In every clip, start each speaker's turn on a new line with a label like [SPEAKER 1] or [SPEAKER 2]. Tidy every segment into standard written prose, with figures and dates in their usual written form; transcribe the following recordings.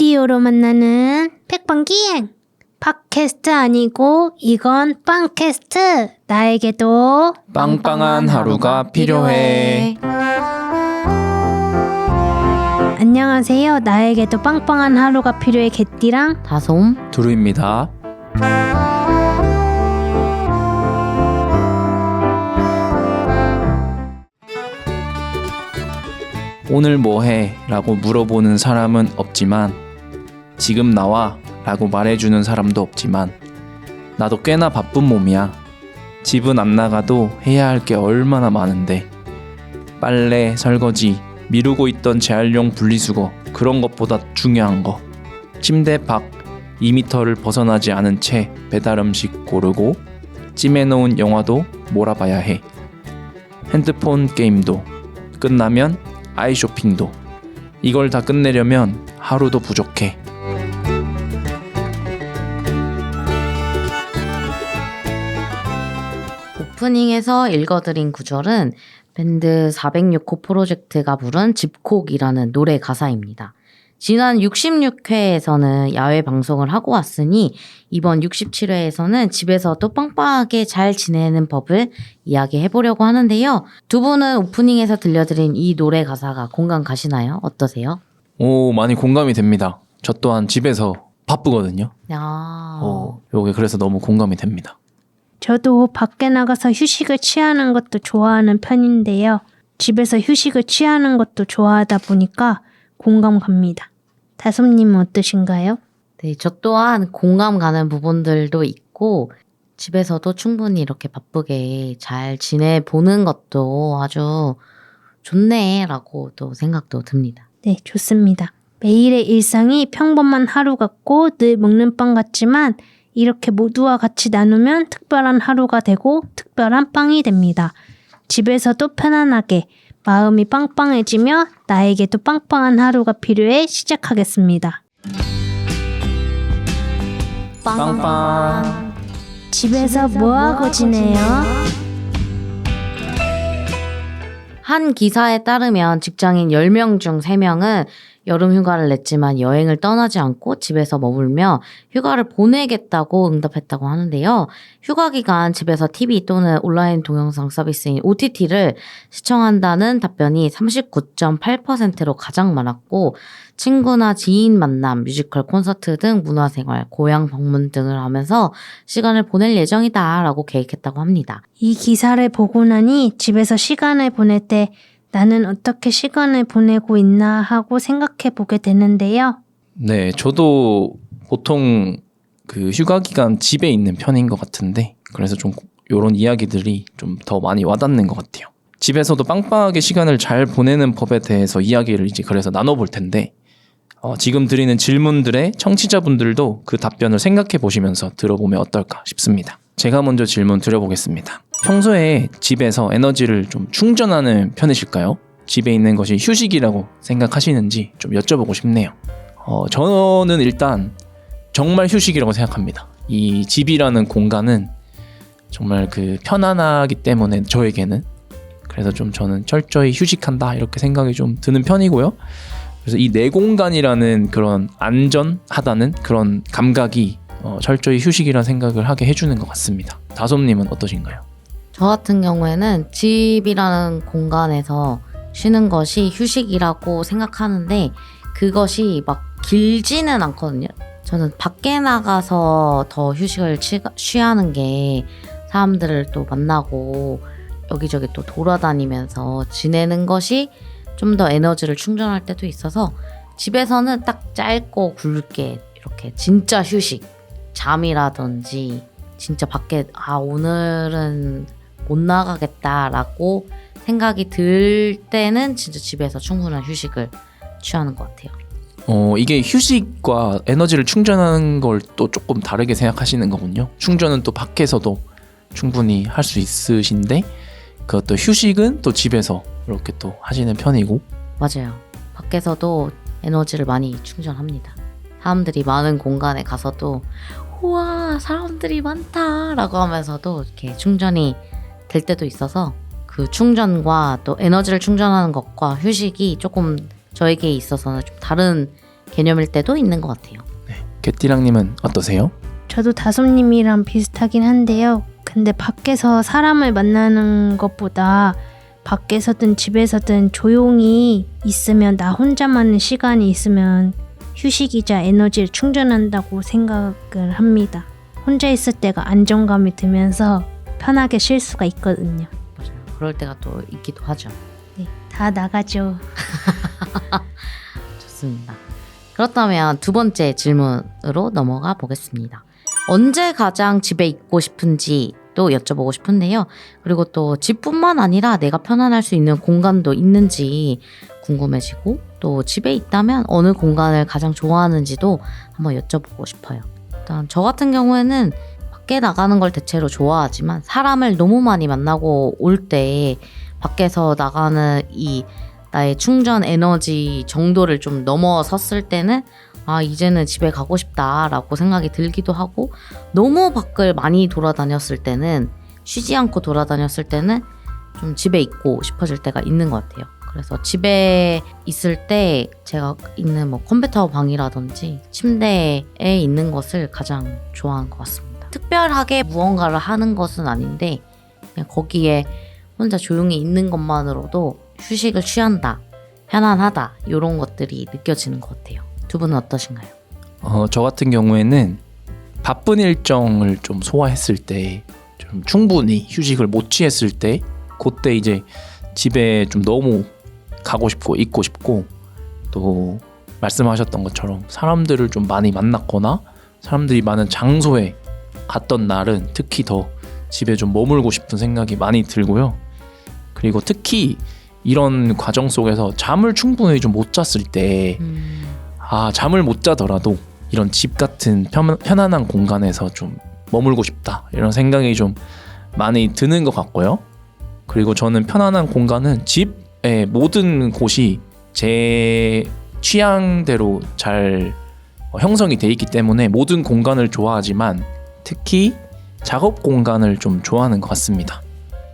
[SPEAKER 1] 라디오로 만나는 백방기행. 팟캐스트 아니고 이건 빵캐스트. 나에게도
[SPEAKER 2] 빵빵한 하루가 필요해.
[SPEAKER 1] 안녕하세요. 나에게도 빵빵한 하루가 필요해 개띠랑
[SPEAKER 3] 다솜
[SPEAKER 2] 두루입니다. 오늘 뭐해? 라고 물어보는 사람은 없지만 지금 나와? 라고 말해주는 사람도 없지만 나도 꽤나 바쁜 몸이야. 집은 안 나가도 해야 할 게 얼마나 많은데 빨래, 설거지, 미루고 있던 재활용 분리수거 그런 것보다 중요한 거 침대 밖 2m를 벗어나지 않은 채 배달 음식 고르고 찜해놓은 영화도 몰아봐야 해. 핸드폰 게임도 끝나면 아이 쇼핑도 이걸 다 끝내려면 하루도 부족해.
[SPEAKER 3] 오프닝에서 읽어드린 구절은 밴드 406호 프로젝트가 부른 집콕이라는 노래 가사입니다. 지난 66회에서는 야외 방송을 하고 왔으니 이번 67회에서는 집에서도 빵빵하게 잘 지내는 법을 이야기해보려고 하는데요. 두 분은 오프닝에서 들려드린 이 노래 가사가 공감 가시나요? 어떠세요?
[SPEAKER 2] 오, 많이 공감이 됩니다. 저 또한 집에서 바쁘거든요. 요게 그래서 너무 공감이 됩니다.
[SPEAKER 1] 저도 밖에 나가서 휴식을 취하는 것도 좋아하는 편인데요. 집에서 휴식을 취하는 것도 좋아하다 보니까 공감 갑니다. 다솜님은 어떠신가요?
[SPEAKER 3] 네, 저 또한 공감 가는 부분들도 있고 집에서도 충분히 이렇게 바쁘게 잘 지내보는 것도 아주 좋네라고 또 생각도 듭니다.
[SPEAKER 1] 네, 좋습니다. 매일의 일상이 평범한 하루 같고 늘 먹는 빵 같지만 이렇게 모두와 같이 나누면 특별한 하루가 되고 특별한 빵이 됩니다. 집에서도 편안하게 마음이 빵빵해지며 나에게도 빵빵한 하루가 필요해 시작하겠습니다.
[SPEAKER 2] 빵빵.
[SPEAKER 1] 집에서 뭐하고 지내요?
[SPEAKER 3] 한 기사에 따르면 직장인 10명 중 3명은 여름 휴가를 냈지만 여행을 떠나지 않고 집에서 머물며 휴가를 보내겠다고 응답했다고 하는데요. 휴가 기간 집에서 TV 또는 온라인 동영상 서비스인 OTT를 시청한다는 답변이 39.8%로 가장 많았고 친구나 지인 만남, 뮤지컬 콘서트 등 문화생활, 고향 방문 등을 하면서 시간을 보낼 예정이다 라고 계획했다고 합니다.
[SPEAKER 1] 이 기사를 보고 나니 집에서 시간을 보낼 때 나는 어떻게 시간을 보내고 있나 하고 생각해 보게 되는데요.
[SPEAKER 2] 네, 저도 보통 그 휴가 기간 집에 있는 편인 것 같은데 그래서 좀 이런 이야기들이 좀 더 많이 와닿는 것 같아요. 집에서도 빵빵하게 시간을 잘 보내는 법에 대해서 이야기를 이제 그래서 나눠볼 텐데 지금 드리는 질문들의 청취자분들도 그 답변을 생각해 보시면서 들어보면 어떨까 싶습니다. 제가 먼저 질문 드려보겠습니다. 평소에 집에서 에너지를 좀 충전하는 편이실까요? 집에 있는 것이 휴식이라고 생각하시는지 좀 여쭤보고 싶네요. 저는 일단 정말 휴식이라고 생각합니다. 이 집이라는 공간은 정말 그 편안하기 때문에 저에게는 그래서 좀 저는 철저히 휴식한다 이렇게 생각이 좀 드는 편이고요. 그래서 이 내 공간이라는 그런 안전하다는 그런 감각이 철저히 휴식이라는 생각을 하게 해주는 것 같습니다. 다솜님은 어떠신가요?
[SPEAKER 3] 저 같은 경우에는 집이라는 공간에서 쉬는 것이 휴식이라고 생각하는데 그것이 막 길지는 않거든요. 저는 밖에 나가서 더 휴식을 취하는 게 사람들을 또 만나고 여기저기 또 돌아다니면서 지내는 것이 좀 더 에너지를 충전할 때도 있어서 집에서는 딱 짧고 굵게 이렇게 진짜 휴식, 잠이라든지 진짜 밖에 오늘은 못 나가겠다라고 생각이 들 때는 진짜 집에서 충분한 휴식을 취하는 것 같아요.
[SPEAKER 2] 이게 휴식과 에너지를 충전하는 걸 또 조금 다르게 생각하시는 거군요. 충전은 또 밖에서도 충분히 할 수 있으신데 그것도 휴식은 또 집에서 이렇게 또 하시는 편이고.
[SPEAKER 3] 맞아요. 밖에서도 에너지를 많이 충전합니다. 사람들이 많은 공간에 가서도 우와 사람들이 많다라고 하면서도 이렇게 충전이 될 때도 있어서 그 충전과 또 에너지를 충전하는 것과 휴식이 조금 저에게 있어서는 좀 다른 개념일 때도 있는 것 같아요.
[SPEAKER 2] 개띠랑님은 어떠세요?
[SPEAKER 1] 저도 다솜님이랑 비슷하긴 한데요. 근데 밖에서 사람을 만나는 것보다 밖에서든 집에서든 조용히 있으면 나 혼자만의 시간이 있으면 휴식이자 에너지를 충전한다고 생각을 합니다. 혼자 있을 때가 안정감이 들면서 편하게 쉴 수가 있거든요.
[SPEAKER 3] 맞아요. 그럴 때가 또 있기도 하죠.
[SPEAKER 1] 네, 다 나가죠.
[SPEAKER 3] 좋습니다. 그렇다면 두 번째 질문으로 넘어가 보겠습니다. 언제 가장 집에 있고 싶은지도 여쭤보고 싶은데요. 그리고 또 집뿐만 아니라 내가 편안할 수 있는 공간도 있는지 궁금해지고, 또 집에 있다면 어느 공간을 가장 좋아하는지도 한번 여쭤보고 싶어요. 일단 저 같은 경우에는 밖에 나가는 걸 대체로 좋아하지만 사람을 너무 많이 만나고 올 때 밖에서 나가는 이 나의 충전 에너지 정도를 좀 넘어섰을 때는 이제는 집에 가고 싶다라고 생각이 들기도 하고, 너무 밖을 많이 돌아다녔을 때는, 쉬지 않고 돌아다녔을 때는 좀 집에 있고 싶어질 때가 있는 것 같아요. 그래서 집에 있을 때 제가 있는 뭐 컴퓨터 방이라든지 침대에 있는 것을 가장 좋아하는 것 같습니다. 특별하게 무언가를 하는 것은 아닌데 그냥 거기에 혼자 조용히 있는 것만으로도 휴식을 취한다, 편안하다, 이런 것들이 느껴지는 것 같아요. 두 분은 어떠신가요?
[SPEAKER 2] 저 같은 경우에는 바쁜 일정을 좀 소화했을 때, 좀 충분히 휴식을 못 취했을 때, 그때 이제 집에 좀 너무 가고 싶고 있고 싶고, 또 말씀하셨던 것처럼 사람들을 좀 많이 만났거나 사람들이 많은 장소에 갔던 날은 특히 더 집에 좀 머물고 싶은 생각이 많이 들고요. 그리고 특히 이런 과정 속에서 잠을 충분히 좀 못 잤을 때 잠을 못 자더라도 이런 집 같은 편안한 공간에서 좀 머물고 싶다, 이런 생각이 좀 많이 드는 것 같고요. 그리고 저는 편안한 공간은 집의 모든 곳이 제 취향대로 잘 형성이 돼 있기 때문에 모든 공간을 좋아하지만 특히 작업 공간을 좀 좋아하는 것 같습니다.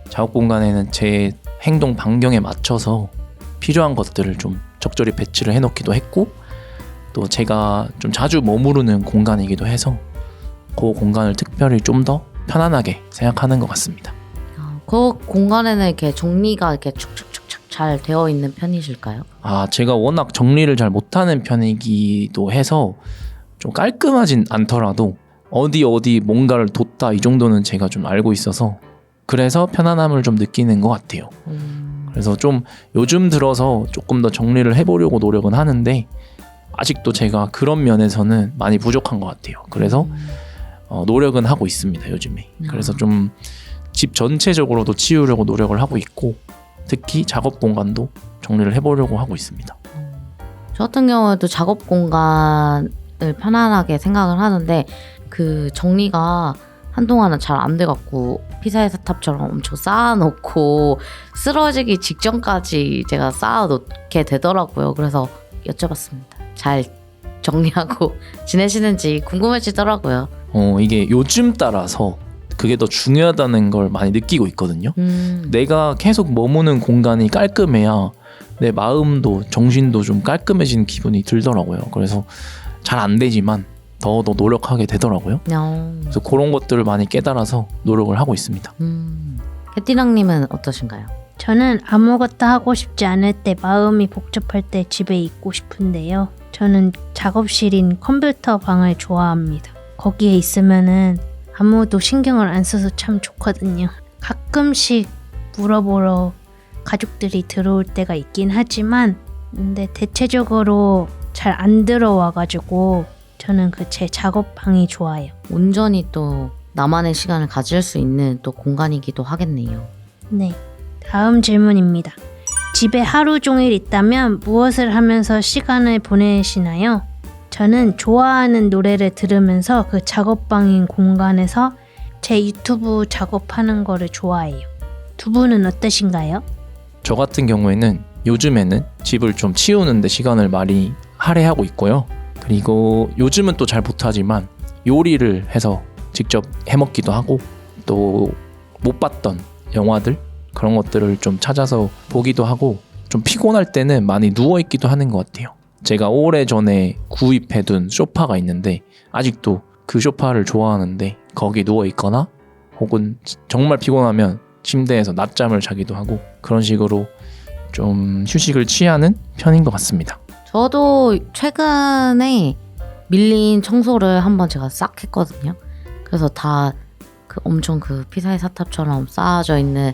[SPEAKER 2] 작업 공간에는 제 행동 반경에 맞춰서 필요한 것들을 좀 적절히 배치를 해놓기도 했고, 또 제가 좀 자주 머무르는 공간이기도 해서 그 공간을 특별히 좀 더 편안하게 생각하는 것 같습니다.
[SPEAKER 3] 그 공간에는 이렇게 정리가 이렇게 축축축축 잘 되어 있는 편이실까요?
[SPEAKER 2] 제가 워낙 정리를 잘 못하는 편이기도 해서 좀 깔끔하진 않더라도 어디 뭔가를 뒀다, 이 정도는 제가 좀 알고 있어서 그래서 편안함을 좀 느끼는 것 같아요. 그래서 좀 요즘 들어서 조금 더 정리를 해보려고 노력은 하는데 아직도 제가 그런 면에서는 많이 부족한 것 같아요. 그래서 노력은 하고 있습니다, 요즘에. 그래서 좀 집 전체적으로도 치우려고 노력을 하고 있고, 특히 작업 공간도 정리를 해보려고 하고 있습니다.
[SPEAKER 3] 저 같은 경우에도 작업 공간을 편안하게 생각을 하는데 그 정리가 한동안은 잘 안 돼갖고 피사의 사탑처럼 엄청 쌓아놓고 쓰러지기 직전까지 제가 쌓아놓게 되더라고요. 그래서 여쭤봤습니다. 잘 정리하고 지내시는지 궁금해지더라고요.
[SPEAKER 2] 이게 요즘 따라서 그게 더 중요하다는 걸 많이 느끼고 있거든요. 내가 계속 머무는 공간이 깔끔해야 내 마음도 정신도 좀 깔끔해지는 기분이 들더라고요. 그래서 잘 안 되지만 더 노력하게 되더라고요. 그래서 그런 것들을 많이 깨달아서 노력을 하고 있습니다.
[SPEAKER 3] 개띠랑님은 어떠신가요?
[SPEAKER 1] 저는 아무것도 하고 싶지 않을 때, 마음이 복잡할 때 집에 있고 싶은데요. 저는 작업실인 컴퓨터 방을 좋아합니다. 거기에 있으면은 아무도 신경을 안 써서 참 좋거든요. 가끔씩 물어보러 가족들이 들어올 때가 있긴 하지만 근데 대체적으로 잘 안 들어와가지고 저는 그 제 작업방이 좋아요.
[SPEAKER 3] 온전히 또 나만의 시간을 가질 수 있는 또 공간이기도 하겠네요.
[SPEAKER 1] 네, 다음 질문입니다. 집에 하루 종일 있다면 무엇을 하면서 시간을 보내시나요? 저는 좋아하는 노래를 들으면서 그 작업방인 공간에서 제 유튜브 작업하는 거를 좋아해요. 두 분은 어떠신가요?
[SPEAKER 2] 저 같은 경우에는 요즘에는 집을 좀 치우는데 시간을 많이 할애하고 있고요. 그리고 요즘은 또 잘 못하지만 요리를 해서 직접 해먹기도 하고, 또 못 봤던 영화들, 그런 것들을 좀 찾아서 보기도 하고, 좀 피곤할 때는 많이 누워있기도 하는 것 같아요. 제가 오래전에 구입해둔 소파가 있는데 아직도 그 소파를 좋아하는데 거기 누워있거나 혹은 정말 피곤하면 침대에서 낮잠을 자기도 하고 그런 식으로 좀 휴식을 취하는 편인 것 같습니다.
[SPEAKER 3] 저도 최근에 밀린 청소를 한번 제가 싹 했거든요. 그래서 다 그 엄청 그 피사의 사탑처럼 쌓아져 있는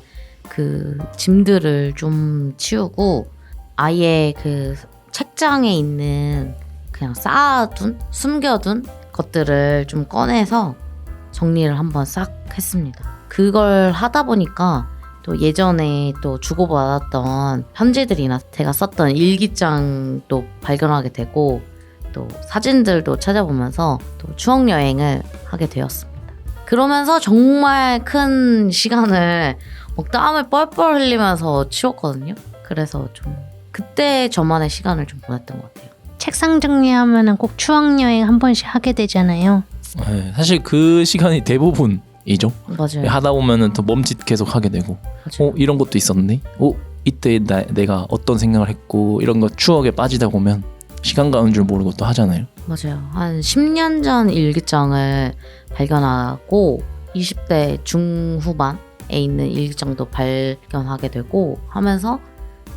[SPEAKER 3] 그 짐들을 좀 치우고 아예 그 책장에 있는 그냥 쌓아둔 숨겨둔 것들을 좀 꺼내서 정리를 한번 싹 했습니다. 그걸 하다 보니까 또 예전에 또 주고받았던 편지들이나 제가 썼던 일기장도 발견하게 되고 또 사진들도 찾아보면서 또 추억 여행을 하게 되었습니다. 그러면서 정말 큰 시간을 막 땀을 뻘뻘 흘리면서 치웠거든요. 그래서 좀 그때 저만의 시간을 좀 보냈던 것 같아요.
[SPEAKER 1] 책상 정리하면은 꼭 추억 여행 한 번씩 하게 되잖아요.
[SPEAKER 2] 네, 사실 그 시간이 대부분이죠.
[SPEAKER 3] 맞아요.
[SPEAKER 2] 하다 보면은 또 멈칫 계속 하게 되고
[SPEAKER 3] 맞아요.
[SPEAKER 2] 이런 것도 있었네. 이때 내가 어떤 생각을 했고 이런 거 추억에 빠지다 보면 시간 가는 줄 모르고 또 하잖아요.
[SPEAKER 3] 맞아요. 한 10년 전 일기장을 발견하고 20대 중후반에 있는 일기장도 발견하게 되고 하면서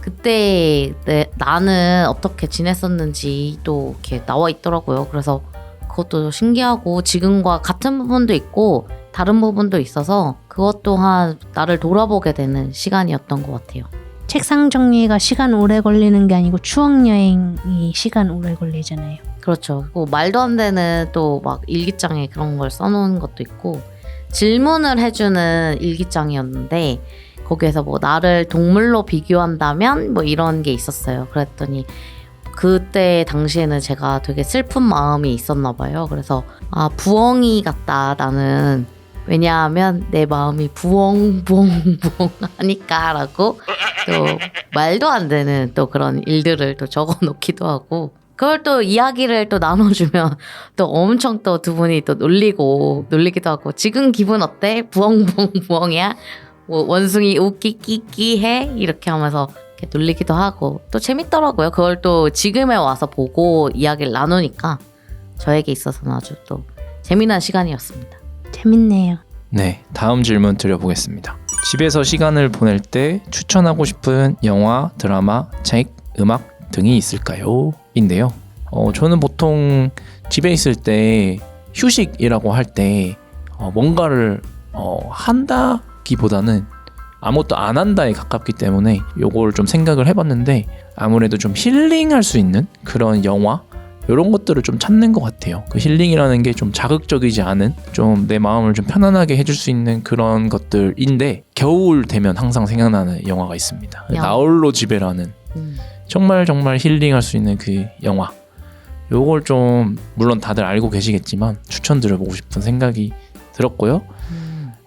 [SPEAKER 3] 그때 나는 어떻게 지냈었는지 또 이렇게 나와 있더라고요. 그래서 그것도 신기하고 지금과 같은 부분도 있고 다른 부분도 있어서 그것 또한 나를 돌아보게 되는 시간이었던 것 같아요.
[SPEAKER 1] 책상 정리가 시간 오래 걸리는 게 아니고 추억 여행이 시간 오래 걸리잖아요.
[SPEAKER 3] 그렇죠. 그리고 말도 안 되는 또 막 일기장에 그런 걸 써놓은 것도 있고 질문을 해주는 일기장이었는데 거기에서 뭐 나를 동물로 비교한다면 뭐 이런 게 있었어요. 그랬더니 그때 당시에는 제가 되게 슬픈 마음이 있었나 봐요. 그래서 부엉이 같다 나는. 왜냐하면 내 마음이 부엉부엉 하니까 라고 또 말도 안 되는 또 그런 일들을 또 적어 놓기도 하고 그걸 또 이야기를 또 나눠주면 또 엄청 또 두 분이 또 놀리기도 하고 지금 기분 어때? 부엉부엉이야? 뭐 원숭이 웃기끼끼 해? 이렇게 하면서 이렇게 놀리기도 하고 또 재밌더라고요. 그걸 또 지금에 와서 보고 이야기를 나누니까 저에게 있어서는 아주 또 재미난 시간이었습니다.
[SPEAKER 1] 재밌네요.
[SPEAKER 2] 네, 다음 질문 드려보겠습니다. 집에서 시간을 보낼 때 추천하고 싶은 영화, 드라마, 책, 음악 등이 있을까요? 인데요. 저는 보통 집에 있을 때 휴식이라고 할 때 뭔가를 한다기보다는 아무것도 안 한다에 가깝기 때문에 요걸 좀 생각을 해봤는데 아무래도 좀 힐링할 수 있는 그런 영화 이런 것들을 좀 찾는 것 같아요. 그 힐링이라는 게 좀 자극적이지 않은 좀 내 마음을 좀 편안하게 해줄 수 있는 그런 것들인데 겨울 되면 항상 생각나는 영화가 있습니다. 나홀로 집에라는 정말 힐링할 수 있는 그 영화. 요걸 좀 물론 다들 알고 계시겠지만 추천드려보고 싶은 생각이 들었고요.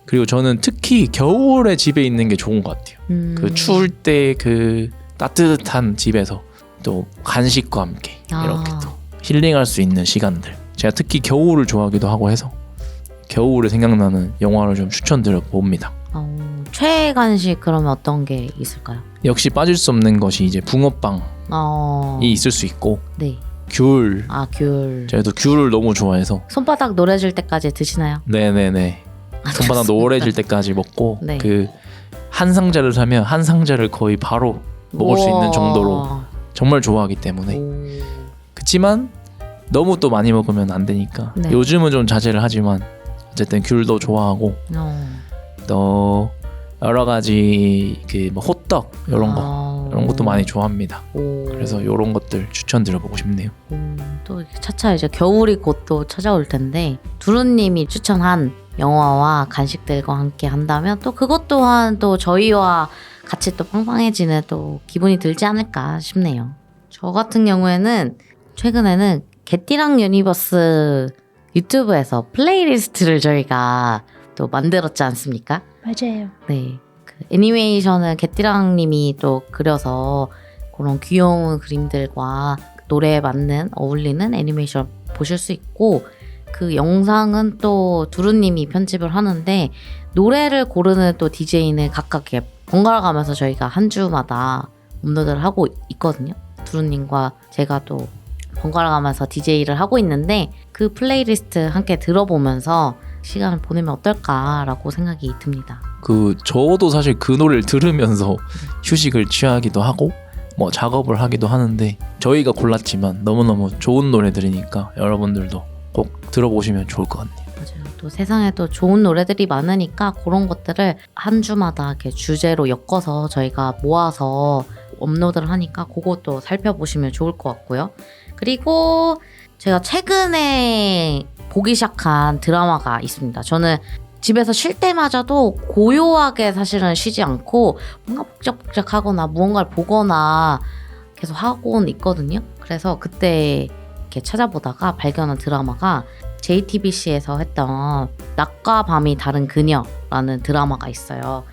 [SPEAKER 2] 그리고 저는 특히 겨울에 집에 있는 게 좋은 것 같아요. 그 추울 때 그 따뜻한 집에서 또 간식과 함께 이렇게 또 힐링할 수 있는 시간들. 제가 특히 겨울을 좋아하기도 하고 해서 겨울에 생각나는 영화를 좀 추천드려 봅니다.
[SPEAKER 3] 최애 간식 그러면 어떤 게 있을까요?
[SPEAKER 2] 역시 빠질 수 없는 것이 이제 붕어빵이 있을 수 있고
[SPEAKER 3] 네.
[SPEAKER 2] 귤.
[SPEAKER 3] 귤.
[SPEAKER 2] 저희도 귤을 너무 좋아해서
[SPEAKER 3] 손바닥 노래질 때까지 드시나요?
[SPEAKER 2] 네네네. 손바닥 노래질 때까지 먹고
[SPEAKER 3] 네.
[SPEAKER 2] 그 한 상자를 사면 한 상자를 거의 바로 먹을 수 있는 정도로 정말 좋아하기 때문에 그치만 너무 또 많이 먹으면 안 되니까
[SPEAKER 3] 네.
[SPEAKER 2] 요즘은 좀 자제를 하지만 어쨌든 귤도 좋아하고 또 여러 가지 그 뭐 호떡 이런 것도 많이 좋아합니다. 그래서 이런 것들 추천드려보고 싶네요.
[SPEAKER 3] 또 차차 이제 겨울이 곧 또 찾아올 텐데 두루님이 추천한 영화와 간식들과 함께 한다면 또 그것 또한 또 저희와 같이 또 빵빵해지는 또 기분이 들지 않을까 싶네요. 저 같은 경우에는 최근에는 개띠랑 유니버스 유튜브에서 플레이리스트를 저희가 또 만들었지 않습니까?
[SPEAKER 1] 맞아요.
[SPEAKER 3] 네. 그 애니메이션을 개띠랑님이 또 그려서 그런 귀여운 그림들과 노래에 맞는 어울리는 애니메이션 보실 수 있고 그 영상은 또 두루님이 편집을 하는데 노래를 고르는 또 DJ는 각각 번갈아 가면서 저희가 한 주마다 업로드를 하고 있거든요. 두루님과 제가 또 번갈아 가면서 DJ를 하고 있는데 그 플레이리스트 함께 들어보면서 시간을 보내면 어떨까라고 생각이 듭니다.
[SPEAKER 2] 저도 사실 그 노래를 들으면서 휴식을 취하기도 하고 뭐 작업을 하기도 하는데 저희가 골랐지만 너무너무 좋은 노래들이니까 여러분들도 꼭 들어보시면 좋을 것 같네요.
[SPEAKER 3] 맞아요. 또 세상에 또 좋은 노래들이 많으니까 그런 것들을 한 주마다 이렇게 주제로 엮어서 저희가 모아서 업로드를 하니까 그것도 살펴보시면 좋을 것 같고요. 그리고 제가 최근에 보기 시작한 드라마가 있습니다. 저는 집에서 쉴 때마저도 고요하게 사실은 쉬지 않고 뭔가 복작복작하거나 무언가를 보거나 계속 하고는 있거든요. 그래서 그때 이렇게 찾아보다가 발견한 드라마가 JTBC에서 했던 낮과 밤이 다른 그녀라는 드라마가 있어요.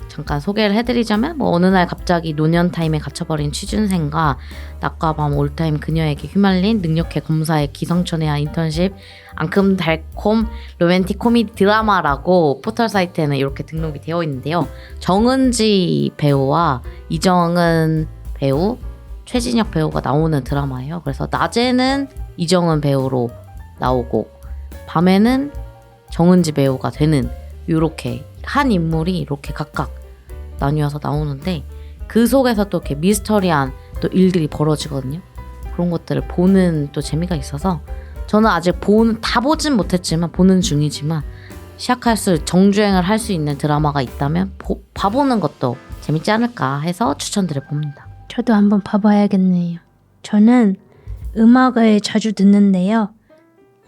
[SPEAKER 3] 잠깐 소개를 해드리자면 어느 날 갑자기 노년타임에 갇혀버린 취준생과 낮과 밤 올타임 그녀에게 휘말린 능력해 검사의 기상천외한 인턴십 앙큼달콤 로맨틱 코미디 드라마라고 포털 사이트에는 이렇게 등록이 되어 있는데요. 정은지 배우와 이정은 배우, 최진혁 배우가 나오는 드라마예요. 그래서 낮에는 이정은 배우로 나오고 밤에는 정은지 배우가 되는 이렇게 한 인물이 이렇게 각각 나뉘어서 나오는데 그 속에서 또 이렇게 미스터리한 또 일들이 벌어지거든요. 그런 것들을 보는 또 재미가 있어서 저는 아직 다 보진 못했지만 보는 중이지만 시작할 수 정주행을 할 수 있는 드라마가 있다면 봐보는 것도 재밌지 않을까 해서 추천드려 봅니다.
[SPEAKER 1] 저도 한번 봐봐야겠네요. 저는 음악을 자주 듣는데요.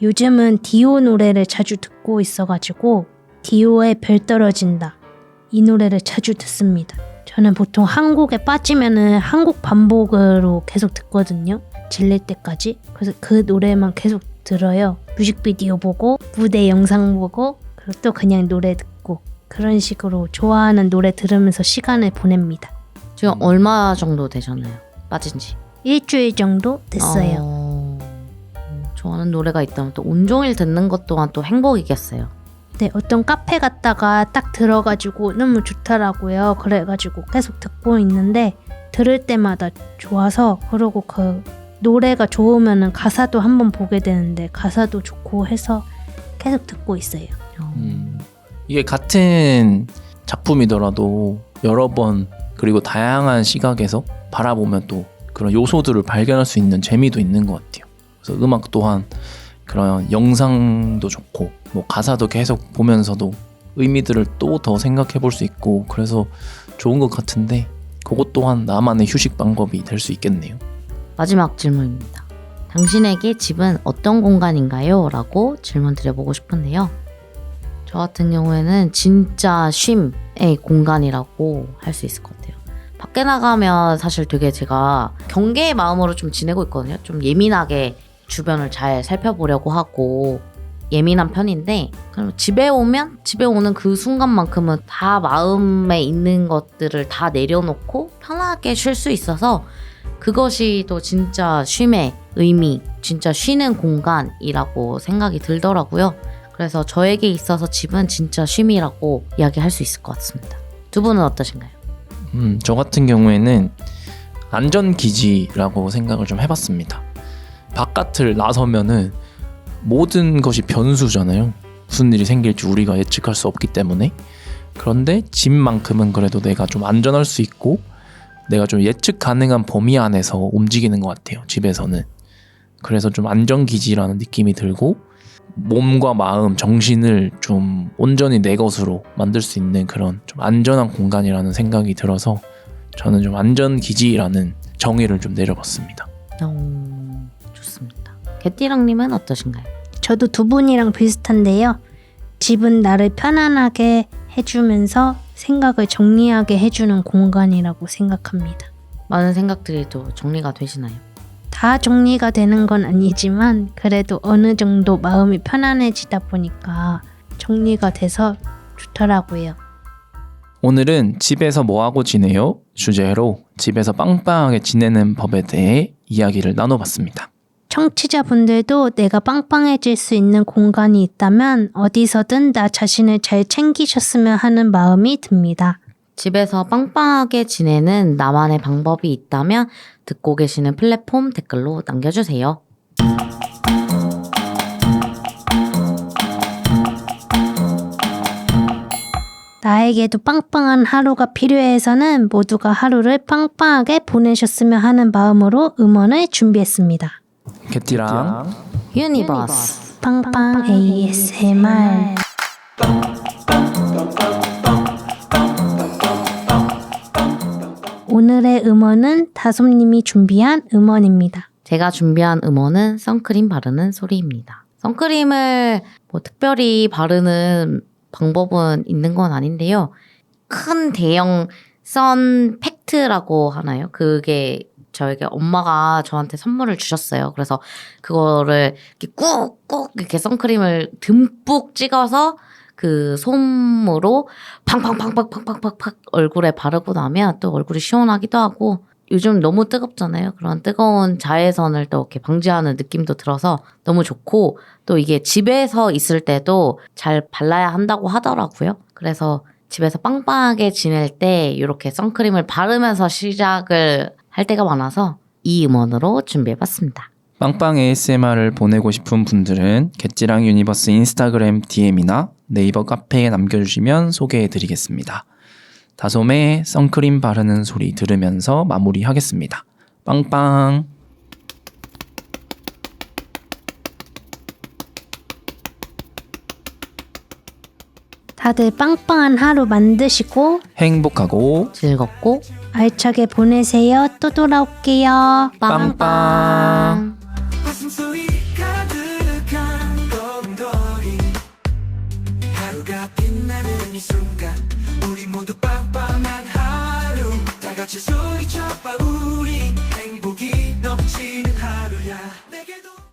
[SPEAKER 1] 요즘은 디오 노래를 자주 듣고 있어가지고 디오의 별 떨어진다 이 노래를 자주 듣습니다. 저는 보통 한국에 빠지면은 한국 반복으로 계속 듣거든요. 질릴 때까지. 그래서 그 노래만 계속 들어요. 뮤직비디오 보고 무대 영상 보고 그리고 또 그냥 노래 듣고 그런 식으로 좋아하는 노래 들으면서 시간을 보냅니다.
[SPEAKER 3] 지금 얼마 정도 되셨나요? 빠진지?
[SPEAKER 1] 일주일 정도 됐어요.
[SPEAKER 3] 좋아하는 노래가 있다면 또 온종일 듣는 것 또한 또 행복이겠어요.
[SPEAKER 1] 네, 어떤 카페 갔다가 딱 들어가지고 너무 좋더라고요. 그래가지고 계속 듣고 있는데 들을 때마다 좋아서 그러고 그 노래가 좋으면은 가사도 한번 보게 되는데 가사도 좋고 해서 계속 듣고 있어요.
[SPEAKER 2] 이게 같은 작품이더라도 여러 번 그리고 다양한 시각에서 바라보면 또 그런 요소들을 발견할 수 있는 재미도 있는 것 같아요. 그래서 음악 또한 그런 영상도 좋고 뭐 가사도 계속 보면서도 의미들을 또 더 생각해 볼 수 있고 그래서 좋은 것 같은데 그것 또한 나만의 휴식 방법이 될 수 있겠네요.
[SPEAKER 3] 마지막 질문입니다. 당신에게 집은 어떤 공간인가요? 라고 질문 드려보고 싶은데요. 저 같은 경우에는 진짜 쉼의 공간이라고 할 수 있을 것 같아요. 밖에 나가면 사실 되게 제가 경계의 마음으로 좀 지내고 있거든요. 좀 예민하게 주변을 잘 살펴보려고 하고 예민한 편인데 그럼 집에 오는 그 순간만큼은 다 마음에 있는 것들을 다 내려놓고 편하게 쉴 수 있어서 그것이 또 진짜 쉼의 의미, 진짜 쉬는 공간이라고 생각이 들더라고요. 그래서 저에게 있어서 집은 진짜 쉼이라고 이야기할 수 있을 것 같습니다. 두 분은 어떠신가요?
[SPEAKER 2] 저 같은 경우에는 안전기지라고 생각을 좀 해봤습니다. 바깥을 나서면은 모든 것이 변수잖아요. 무슨 일이 생길지 우리가 예측할 수 없기 때문에. 그런데 집만큼은 그래도 내가 좀 안전할 수 있고 내가 좀 예측 가능한 범위 안에서 움직이는 것 같아요. 집에서는. 그래서 좀 안전기지라는 느낌이 들고 몸과 마음, 정신을 좀 온전히 내 것으로 만들 수 있는 그런 좀 안전한 공간이라는 생각이 들어서 저는 좀 안전기지라는 정의를 좀 내려봤습니다.
[SPEAKER 3] 좋습니다. 개띠랑님은 어떠신가요?
[SPEAKER 1] 저도 두 분이랑 비슷한데요. 집은 나를 편안하게 해주면서 생각을 정리하게 해주는 공간이라고 생각합니다.
[SPEAKER 3] 많은 생각들이 또 정리가 되시나요?
[SPEAKER 1] 다 정리가 되는 건 아니지만 그래도 어느 정도 마음이 편안해지다 보니까 정리가 돼서 좋더라고요.
[SPEAKER 2] 오늘은 집에서 뭐하고 지내요? 주제로 집에서 빵빵하게 지내는 법에 대해 이야기를 나눠봤습니다.
[SPEAKER 1] 청취자분들도 내가 빵빵해질 수 있는 공간이 있다면 어디서든 나 자신을 잘 챙기셨으면 하는 마음이 듭니다.
[SPEAKER 3] 집에서 빵빵하게 지내는 나만의 방법이 있다면 듣고 계시는 플랫폼 댓글로 남겨주세요.
[SPEAKER 1] 나에게도 빵빵한 하루가 필요해서는 모두가 하루를 빵빵하게 보내셨으면 하는 마음으로 음원을 준비했습니다.
[SPEAKER 2] 개띠랑
[SPEAKER 3] 유니버스.
[SPEAKER 1] 빵빵 ASMR. 오늘의 음원은 다솜님이 준비한 음원입니다.
[SPEAKER 3] 제가 준비한 음원은 선크림 바르는 소리입니다. 선크림을 뭐 특별히 바르는 방법은 있는 건 아닌데요. 큰 대형 선 팩트라고 하나요? 그게 저에게 엄마가 저한테 선물을 주셨어요. 그래서 그거를 이렇게 꾹꾹 이렇게 선크림을 듬뿍 찍어서 그 솜으로 팡팡팡팡팡팡팡 얼굴에 바르고 나면 또 얼굴이 시원하기도 하고 요즘 너무 뜨겁잖아요. 그런 뜨거운 자외선을 또 이렇게 방지하는 느낌도 들어서 너무 좋고 또 이게 집에서 있을 때도 잘 발라야 한다고 하더라고요. 그래서 집에서 빵빵하게 지낼 때 이렇게 선크림을 바르면서 시작을 할 때가 많아서 이 음원으로 준비해봤습니다.
[SPEAKER 2] 빵빵 ASMR을 보내고 싶은 분들은 개띠랑 유니버스 인스타그램 DM이나 네이버 카페에 남겨주시면 소개해드리겠습니다. 다솜의 선크림 바르는 소리 들으면서 마무리하겠습니다. 빵빵.
[SPEAKER 1] 다들 빵빵한 하루 만드시고
[SPEAKER 2] 행복하고
[SPEAKER 3] 즐겁고
[SPEAKER 1] 알차게 보내세요. 또 돌아올게요.
[SPEAKER 2] 빵빵.
[SPEAKER 4] 웃음소리 가득한 엉덩이 하루가 빛나는 이 순간 우리 모두 빵빵한 하루 다 같이 소리쳐봐 우리 행복이 넘치는 하루야 내게도